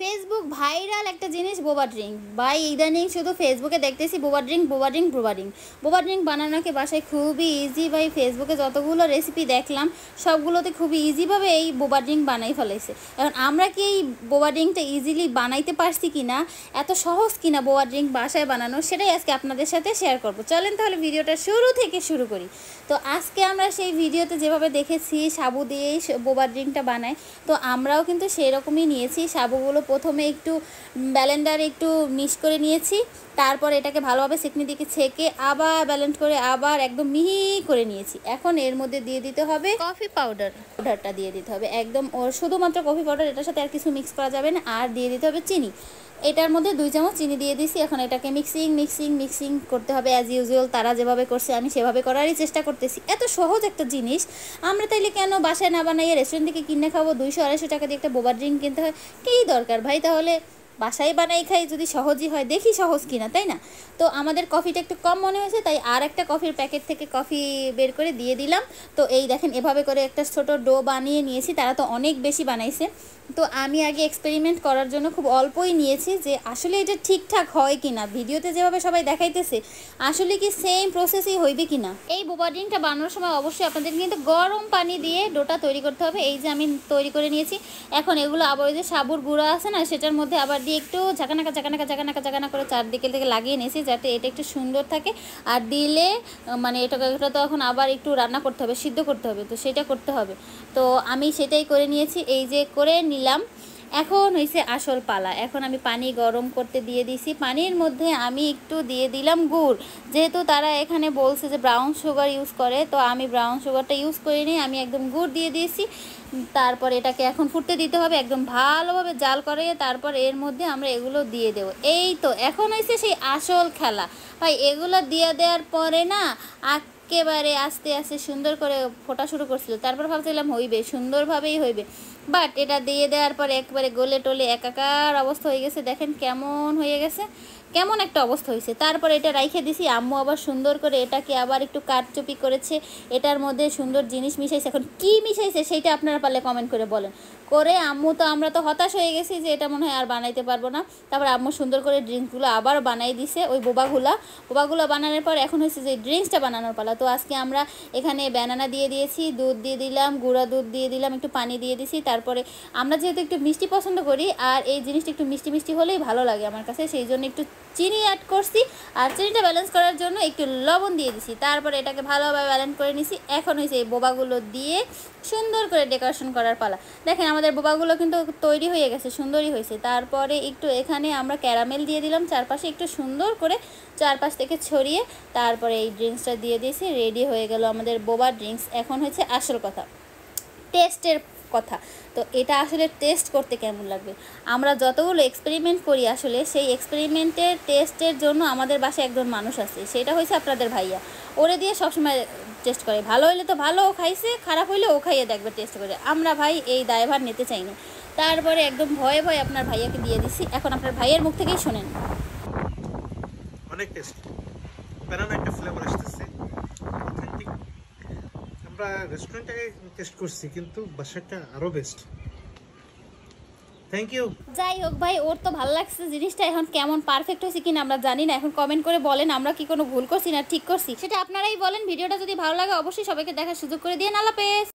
Facebook viral একটা জিনিস বোবা ড্রিঙ্ক। ভাই ইদানিং শুধু ফেসবুকে দেখতেছি বোবা ড্রিঙ্ক বোবা ড্রিঙ্ক বোবা ড্রিঙ্ক। বোবা ড্রিঙ্ক বানানোকে বাসায় খুবই ইজি। ভাই ফেসবুকে যতগুলো রেসিপি দেখলাম সবগুলোতে খুবই ইজিভাবে এই বোবা ড্রিঙ্ক বানাই ফেলাইছে। এখন আমরা কি এই বোবা ড্রিঙ্কটা ইজিলি বানাইতে পারছি কি না, এত সহজ কিনা বোবা ড্রিঙ্ক বাসায় বানানো, সেটাই আজকে আপনাদের সাথে শেয়ার করব। চলেন তাহলে ভিডিওটা শুরু থেকে শুরু করি। তো আজকে আমরা সেই ভিডিওতে যেভাবে দেখেছি সাবু দিয়েই বোবা ড্রিঙ্কটা বানাই, তো আমরাও কিন্তু সেই রকমই নিয়েছি। সাবুগুলো প্রথমে একটু ব্লেন্ডারে একটু মিক্স করে নিয়েছি, তারপর এটাকে ভালোভাবে সেকনি দিকে ছেঁকে আবার ব্যালেন্স করে আবার একদম মিহি করে নিয়েছি। এখন এর মধ্যে দিয়ে দিতে হবে কফি পাউডারটা দিয়ে দিতে হবে একদম, ওর শুধুমাত্র কফি পাউডার, এটার সাথে আর কিছু মিক্স করা যাবে না। আর দিয়ে দিতে হবে চিনি, এটার মধ্যে 2 চামচ চিনি দিয়ে দিছি। এখন এটাকে মিক্সিং করতে হবে অ্যাজ ইউজুয়াল, তারা যেভাবে করছে আমি সেভাবে করারই চেষ্টা করতেছি। এত সহজ একটা জিনিস আমরা তাইলে কেন বাসায় না বানাইয়ে রেস্টুরেন্ট থেকে কিনে খাবো? 200-250 টাকা দিয়ে একটা বোবা ড্রিঙ্ক কিনতে হয়, কী দরকার ভাই? তাহলে বাসায় বানাই খাই, যদি সহজই হয়, দেখি সহজ কিনা, তাই না? তো আমাদের কফিটা একটু কম মনে হয়েছে, তাই আর একটা কফির প্যাকেট থেকে কফি বের করে দিয়ে দিলাম। তো এই দেখেন এভাবে করে একটা ছোট ডো বানিয়ে নিয়েছি, তারা তো অনেক বেশি বানাইছে। তো আমি আগে এক্সপেরিমেন্ট করার জন্য খুব অল্পই নিয়েছি, যে আসলে এটা ঠিকঠাক হয় কি না, ভিডিওতে যেভাবে সবাই দেখাইতেছে আসলে কি সেম প্রসেসই হইবে কি না। এই বোবা ড্রিঙ্কটা বানানোর সময় অবশ্যই আপনাদের কিন্তু গরম পানি দিয়ে ডোটা তৈরি করতে হবে। এই যে আমি তৈরি করে নিয়েছি। এখন এগুলো আবার ওই যে সাবুর গুঁড়া আছে না, সেটার মধ্যে আবার দিয়ে একটু ঝাঁকানাকা করে চারদিকে থেকে লাগিয়ে নিয়েছি, যাতে এটা একটু সুন্দর থাকে। আর দিলে মানে এটা তো এখন আবার একটু রান্না করতে হবে, সিদ্ধ করতে হবে, তো সেটা করতে হবে। তো আমি সেটাই করে নিয়েছি, এই যে করে নিলাম। এখন হয়েছে আসল পালা। এখন আমি পানি গরম করতে দিয়ে দিছি, পানির মধ্যে আমি একটু দিয়ে দিলাম গুড়। যেহেতু তারা এখানে বলছে যে ব্রাউন সুগার ইউজ করে, তো আমি ব্রাউন সুগারটা ইউজ করিনি, আমি একদম গুড় দিয়ে দিয়েছি। তারপর এটাকে এখন ফুটতে দিতে হবে একদম ভালোভাবে জাল করে, তারপর এর মধ্যে আমরা এগুলো দিয়ে দেবো। এই তো এখন হয়েছে সেই আসল খেলা ভাই। এগুলো দিয়ে দেওয়ার পরে না একেবারে আস্তে আস্তে সুন্দর করে ফোটা শুরু করছিল। তারপর ভাবছিলাম হইবে, সুন্দরভাবেই হইবে, বাট এটা দিয়ে দেওয়ার পরে একবারে গলে টলে একাকার অবস্থা হয়ে গেছে। দেখেন কেমন হয়ে গেছে, কেমন একটা অবস্থা হয়েছে। তারপর এটা রাইখে দিছি। আম্মু আবার সুন্দর করে এটাকে আবার একটু কাটচুপি করেছে, এটার মধ্যে সুন্দর জিনিস মিশাইছে। এখন কি মিশাইছে সেইটা আপনারা পারলে কমেন্ট করে বলেন। করে আম্মু তো আমরা তো হতাশ হয়ে গেছি যে এটা মনে হয় আর বানাইতে পারবো না। তারপর আম্মু সুন্দর করে ড্রিঙ্কসগুলো আবার বানাই দিছে, ওই বোবাগুলো বানানোর পর এখন হয়েছে যে ড্রিঙ্কসটা বানানোর পালা। তো আজকে আমরা এখানে ব্যানানা দিয়ে দিয়েছি, দুধ দিয়ে দিলাম, গুঁড়া দুধ দিয়ে দিলাম, একটু পানি দিয়ে দিছি। তারপরে আমরা যেহেতু একটু মিষ্টি পছন্দ করি, আর এই জিনিসটা একটু মিষ্টি মিষ্টি হলেই ভালো লাগে আমার কাছে, সেই জন্য একটু চিনি অ্যাড করছি। আর চিনিটা ব্যালেন্স করার জন্য একটু লবণ দিয়ে দিছি। তারপরে এটাকে ভালোভাবে ব্যালেন্স করে নিছি। এখন হয়েছে এই বোবাগুলো দিয়ে সুন্দর করে ডেকোরেশন করার পালা। দেখেন আমাদের বোবাগুলো কিন্তু তৈরি হয়ে গেছে, সুন্দরই হয়েছে। তারপরে একটু এখানে আমরা ক্যারামেল দিয়ে দিলাম চারপাশে, একটু সুন্দর করে চারপাশ থেকে ছড়িয়ে তারপরে এই ড্রিঙ্কসটা দিয়ে দিয়েছি। রেডি হয়ে গেল আমাদের বোবা ড্রিঙ্কস। এখন হচ্ছে আসল কথা, টেস্টের কথা। তো এটা আসলে টেস্ট করতে কেমন লাগবে, আমরা যতগুলো এক্সপেরিমেন্ট করি আসলে সেই এক্সপেরিমেন্টের টেস্টের জন্য আমাদের বাসায় একজন মানুষ আছে, সেটা হয়েছে আপনাদের ভাইয়া। ওরে দিয়ে সবসময় টেস্ট করে, ভালো হইলে তো ভালো ও খাইছে, খারাপ হইলে ও খাইয়ে দেখবে টেস্ট করে। আমরা ভাই এই দায়ভার নিতে চাই না। তারপরে একদম ভয়ে ভয়ে আপনার ভাইয়াকে দিয়ে দিছি। এখন আপনার ভাইয়ের মুখ থেকেই শোনেন। অনেক টেস্ট, ব্যানানা একটা ফ্লেভার আসতেছে অথেন্টিক। আমরা রেস্টুরেন্টে টেস্ট করছি, কিন্তু বাসাটা আরো বেস্ট। Thank you. যাই হোক ভাই, ওর তো ভালো লাগছে জিনিসটা। এখন কেমন পারফেক্ট হয়েছে কিনা আমরা জানি না, এখন কমেন্ট করে বলেন আমরা কি কোনো ভুল করছি না ঠিক করছি, সেটা আপনারাই বলেন। ভিডিওটা যদি ভালো লাগে অবশ্যই সবাইকে দেখার সুযোগ করে দিয়ে। আল্লাহ হাফেজ।